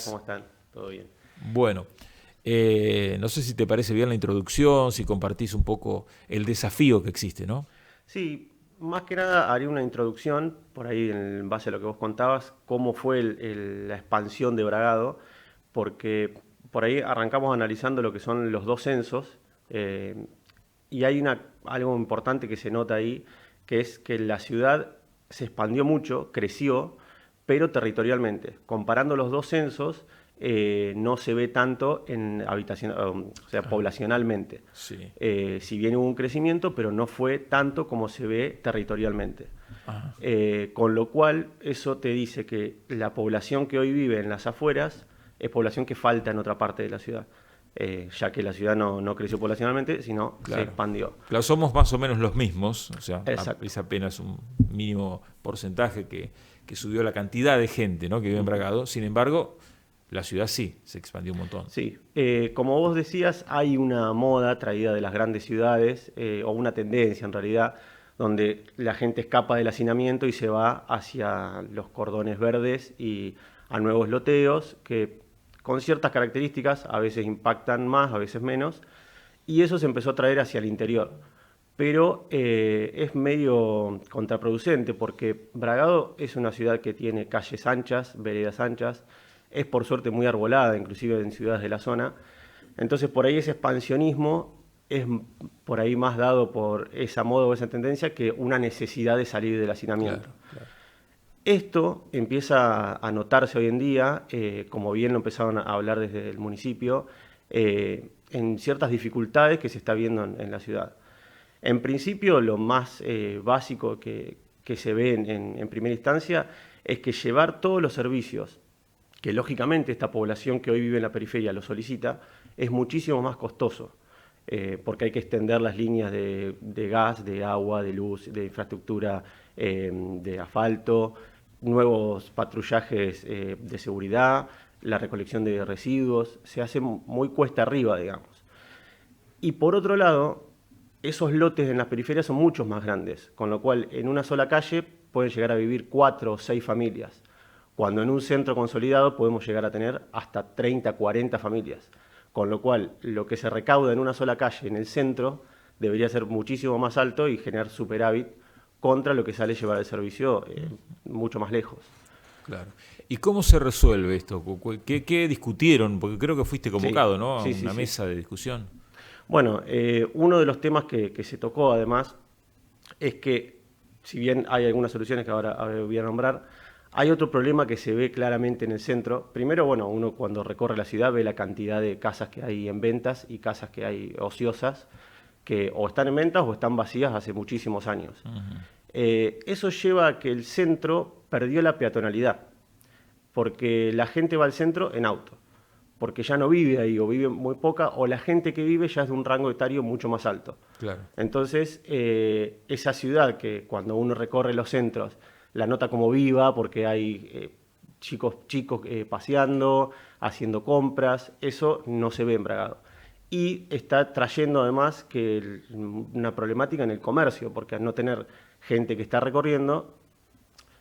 ¿Cómo están? ¿Todo bien? Bueno, no sé si te parece bien la introducción, si compartís un poco el desafío que existe, ¿no? Sí, más que nada haría una introducción, por ahí en base a lo que vos contabas, cómo fue la expansión de Bragado, porque por ahí arrancamos analizando lo que son los dos censos, eh, y hay algo importante que se nota ahí, que es que la ciudad se expandió mucho, creció, pero territorialmente. Comparando los dos censos, no se ve tanto en habitación, o sea, Ajá, poblacionalmente. sí. Si bien hubo un crecimiento, pero no fue tanto como se ve territorialmente. Ajá, Con lo cual, eso te dice que la población que hoy vive en las afueras es población que falta en otra parte de la ciudad, ya que la ciudad no creció poblacionalmente, sino se claro. expandió. Claro, somos más o menos los mismos, o sea, Exacto. es apenas un mínimo porcentaje que subió la cantidad de gente, ¿no?, que vive en Ujú. Bragado. Sin embargo, la ciudad sí se expandió un montón. Sí, como vos decías, hay una moda traída de las grandes ciudades, o una tendencia en realidad, donde la gente escapa del hacinamiento y se va hacia los cordones verdes y a nuevos loteos que con ciertas características a veces impactan más, a veces menos, y eso se empezó a traer hacia el interior. Pero es medio contraproducente porque Bragado es una ciudad que tiene calles anchas, veredas anchas, es por suerte muy arbolada, inclusive en ciudades de la zona. Entonces por ahí ese expansionismo es por ahí más dado por esa moda o esa tendencia que una necesidad de salir del hacinamiento. Claro, claro. Esto empieza a notarse hoy en día, como bien lo empezaron a hablar desde el municipio, en ciertas dificultades que se está viendo en la ciudad. En principio, lo más básico que se ve en primera instancia es que llevar todos los servicios que lógicamente esta población que hoy vive en la periferia lo solicita, es muchísimo más costoso, porque hay que extender las líneas de gas, de agua, de luz, de infraestructura, de asfalto, nuevos patrullajes de seguridad, la recolección de residuos, se hace muy cuesta arriba, digamos. Y por otro lado, esos lotes en las periferias son muchos más grandes, con lo cual en una sola calle pueden llegar a vivir 4 o 6 familias, cuando en un centro consolidado podemos llegar a tener hasta 30, 40 familias. Con lo cual, lo que se recauda en una sola calle en el centro debería ser muchísimo más alto y generar superávit contra lo que sale llevar el servicio mucho más lejos. Claro. ¿Y cómo se resuelve esto? ¿Qué discutieron? Porque creo que fuiste Sí, convocado, ¿no?, a sí, sí, una sí. mesa de discusión. Bueno, uno de los temas que se tocó además es que, si bien hay algunas soluciones que ahora voy a nombrar, hay otro problema que se ve claramente en el centro. Primero, bueno, uno cuando recorre la ciudad ve la cantidad de casas que hay en ventas y casas que hay ociosas, que o están en ventas o están vacías hace muchísimos años. Ujú. Eso lleva a que el centro perdió la peatonalidad, porque la gente va al centro en auto, porque ya no vive ahí o vive muy poca, o la gente que vive ya es de un rango etario mucho más alto. Claro. Entonces, esa ciudad que cuando uno recorre los centros la nota como viva, porque hay chicos paseando, haciendo compras, eso no se ve en Bragado. Y está trayendo además una problemática en el comercio, porque al no tener gente que está recorriendo,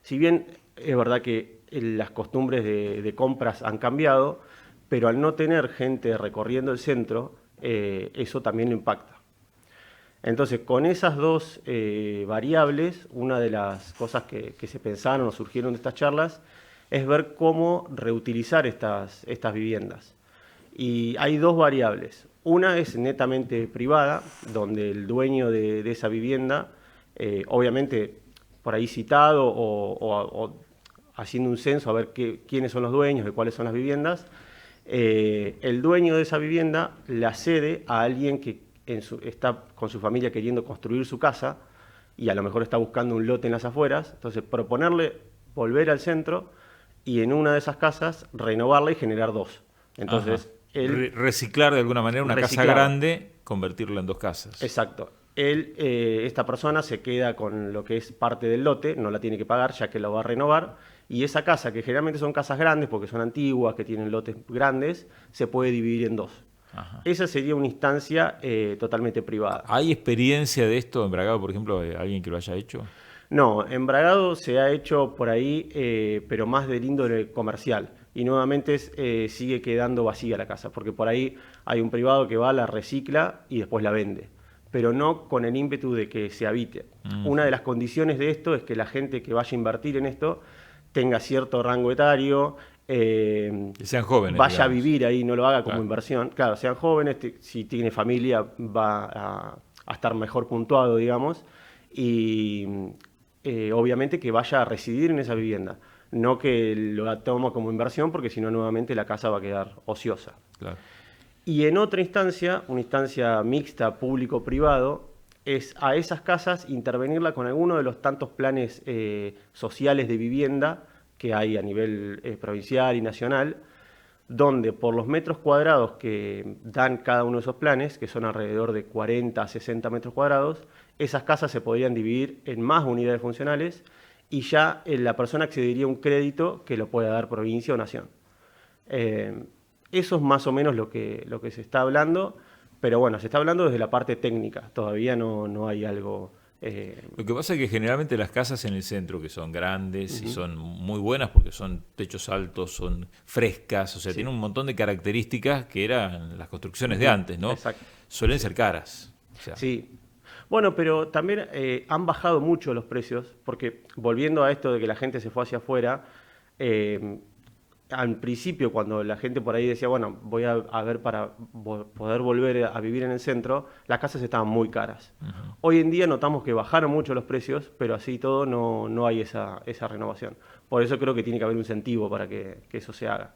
si bien es verdad que las costumbres de compras han cambiado, pero al no tener gente recorriendo el centro, eso también lo impacta. Entonces, con esas dos variables, una de las cosas que se pensaron o surgieron de estas charlas es ver cómo reutilizar estas viviendas. Y hay dos variables. Una es netamente privada, donde el dueño de esa vivienda, obviamente por ahí citado o haciendo un censo a ver quiénes son los dueños de cuáles son las viviendas, el dueño de esa vivienda la cede a alguien que está con su familia queriendo construir su casa y a lo mejor está buscando un lote en las afueras. Entonces, proponerle volver al centro y en una de esas casas renovarla y generar dos. Ajá. Entonces, él Reciclar de alguna manera una casa reciclar. grande, convertirla en dos casas. Exacto. Esta persona se queda con lo que es parte del lote, no la tiene que pagar ya que lo va a renovar, y esa casa, que generalmente son casas grandes porque son antiguas, que tienen lotes grandes, se puede dividir en dos. Ajá. Esa sería una instancia totalmente privada. ¿Hay experiencia de esto en Bragado, por ejemplo, de alguien que lo haya hecho? No, en Bragado se ha hecho por ahí, pero más del índole comercial. y nuevamente sigue quedando vacía la casa, porque por ahí hay un privado que va, la recicla y después la vende, pero no con el ímpetu de que se habite. Una de las condiciones de esto es que la gente que vaya a invertir en esto tenga cierto rango etario, que sean jóvenes, vaya digamos. a vivir ahí, no lo haga como Claro. inversión. Claro, sean jóvenes, si tiene familia va a estar mejor puntuado, digamos, y obviamente que vaya a residir en esa vivienda, no que lo toma como inversión, porque si no nuevamente la casa va a quedar ociosa. Claro. Y en otra instancia, una instancia mixta público-privado, es a esas casas intervenirla con alguno de los tantos planes sociales de vivienda que hay a nivel provincial y nacional, donde por los metros cuadrados que dan cada uno de esos planes, que son alrededor de 40 a 60 metros cuadrados, esas casas se podrían dividir en más unidades funcionales y ya la persona accedería a un crédito que lo pueda dar provincia o nación. Eso es más o menos lo que se está hablando, pero bueno, se está hablando desde la parte técnica, todavía no hay algo... Lo que pasa es que generalmente las casas en el centro, que son grandes y son muy buenas porque son techos altos, son frescas, o sea, tienen un montón de características que eran las construcciones de antes, ¿no? Exacto. Suelen ser caras. O sea, Sí. Bueno, pero también han bajado mucho los precios, porque volviendo a esto de que la gente se fue hacia afuera, al principio cuando la gente por ahí decía, bueno, voy a ver para poder volver a vivir en el centro, las casas estaban muy caras. Hoy en día notamos que bajaron mucho los precios, pero así todo no hay esa renovación. Por eso creo que tiene que haber un incentivo para que eso se haga.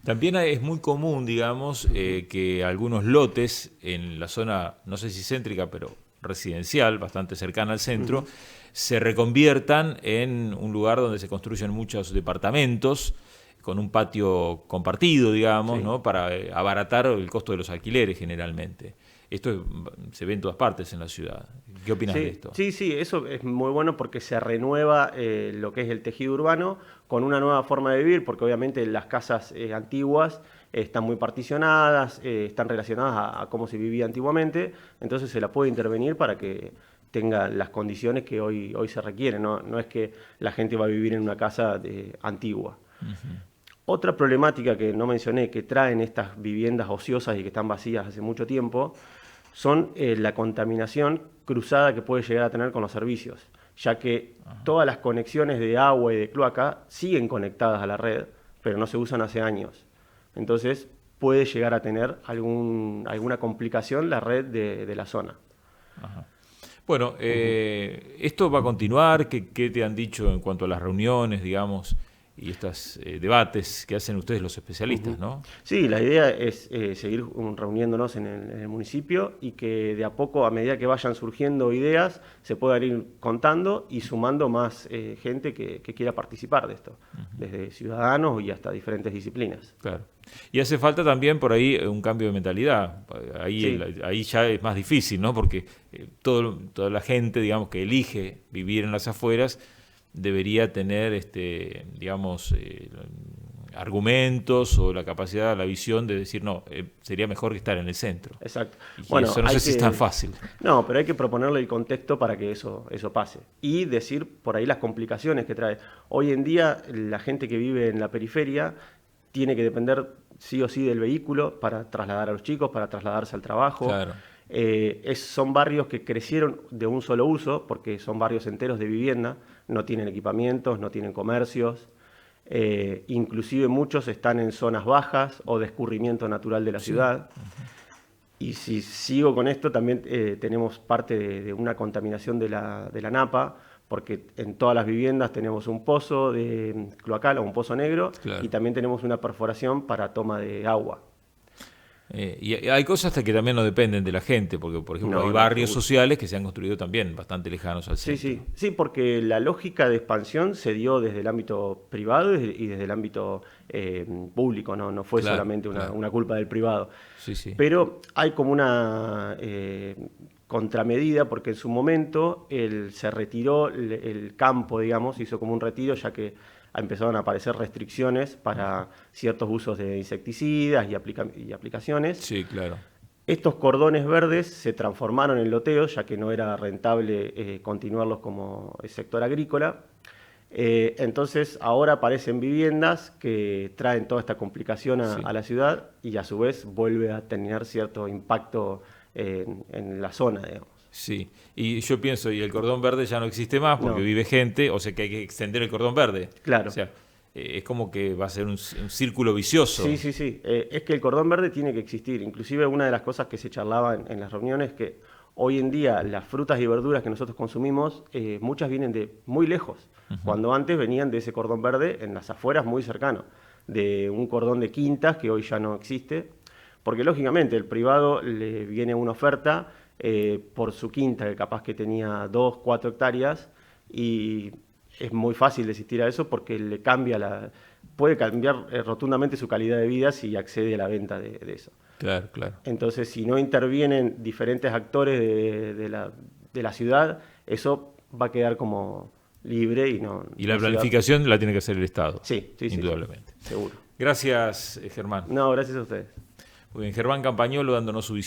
también es muy común, digamos, que algunos lotes en la zona, no sé si céntrica, pero residencial, bastante cercana al centro, se reconviertan en un lugar donde se construyen muchos departamentos con un patio compartido, digamos, Sí. ¿no? Para abaratar el costo de los alquileres generalmente. Esto se ve en todas partes en la ciudad. ¿Qué opinas de esto? Sí, eso es muy bueno porque se renueva lo que es el tejido urbano con una nueva forma de vivir, porque obviamente las casas antiguas están muy particionadas, están relacionadas a cómo se vivía antiguamente, entonces se la puede intervenir para que tenga las condiciones que hoy se requieren, no es que la gente va a vivir en una casa antigua. Otra problemática que no mencioné que traen estas viviendas ociosas y que están vacías hace mucho tiempo son la contaminación cruzada que puede llegar a tener con los servicios, ya que todas las conexiones de agua y de cloaca siguen conectadas a la red, pero no se usan hace años. Entonces puede llegar a tener alguna complicación la red de la zona. Ajá. Bueno, esto va a continuar. ¿Qué te han dicho en cuanto a las reuniones, digamos, y estos debates que hacen ustedes los especialistas, ¿no? Sí, la idea es seguir reuniéndonos en el municipio y que de a poco, a medida que vayan surgiendo ideas, se puedan ir contando y sumando más gente que quiera participar de esto, desde ciudadanos y hasta diferentes disciplinas. Claro. Y hace falta también por ahí un cambio de mentalidad. Ahí, Sí. ahí ya es más difícil, ¿no? Porque toda la gente, digamos, que elige vivir en las afueras debería tener, digamos, argumentos o la capacidad, la visión de decir, no, sería mejor que estar en el centro. Exacto. Y Bueno, eso no sé si es tan fácil. No, pero hay que proponerle el contexto para que eso pase. Y decir por ahí las complicaciones que trae. Hoy en día la gente que vive en la periferia tiene que depender sí o sí del vehículo para trasladar a los chicos, para trasladarse al trabajo. Claro. Son barrios que crecieron de un solo uso, porque son barrios enteros de vivienda, no tienen equipamientos, no tienen comercios. Inclusive muchos están en zonas bajas o de escurrimiento natural de la ciudad. Y si sigo con esto, también tenemos parte de una contaminación de la napa, porque en todas las viviendas tenemos un pozo de cloacal o un pozo negro, Claro. y también tenemos una perforación para toma de agua. Y hay cosas hasta que también no dependen de la gente, porque, por ejemplo, No, hay no, barrios seguro. sociales que se han construido también bastante lejanos al Sí, centro. sí, porque la lógica de expansión se dio desde el ámbito privado y desde el ámbito público, no fue Claro, solamente claro. una culpa del privado. Sí, sí. Pero hay como una contramedida, porque en su momento se retiró el campo, digamos, hizo como un retiro, ya que empezaron a aparecer restricciones para ciertos usos de insecticidas y aplicaciones. Sí, claro. Estos cordones verdes se transformaron en loteos, ya que no era rentable continuarlos como sector agrícola. Entonces ahora aparecen viviendas que traen toda esta complicación a la ciudad y a su vez vuelve a tener cierto impacto en la zona, digamos. Sí, y yo pienso, y el cordón verde ya no existe más porque No. vive gente, o sea que hay que extender el cordón verde. Claro. O sea, es como que va a ser un círculo vicioso. Sí, sí, sí. Es que el cordón verde tiene que existir. Inclusive una de las cosas que se charlaba en las reuniones es que hoy en día las frutas y verduras que nosotros consumimos, muchas vienen de muy lejos, cuando antes venían de ese cordón verde en las afueras muy cercano, de un cordón de quintas que hoy ya no existe, porque lógicamente el privado le viene una oferta por su quinta, que capaz que tenía 2, 4 hectáreas, y es muy fácil desistir a eso porque le cambia puede cambiar rotundamente su calidad de vida si accede a la venta de eso. Claro, claro. Entonces, si no intervienen diferentes actores de la ciudad, eso va a quedar como libre y no... Y la ciudad... planificación la tiene que hacer el Estado. Sí, sí, indudablemente. Sí, seguro. Gracias, Germán. No, gracias a ustedes. Muy bien, Germán Campagnolo dándonos su visión.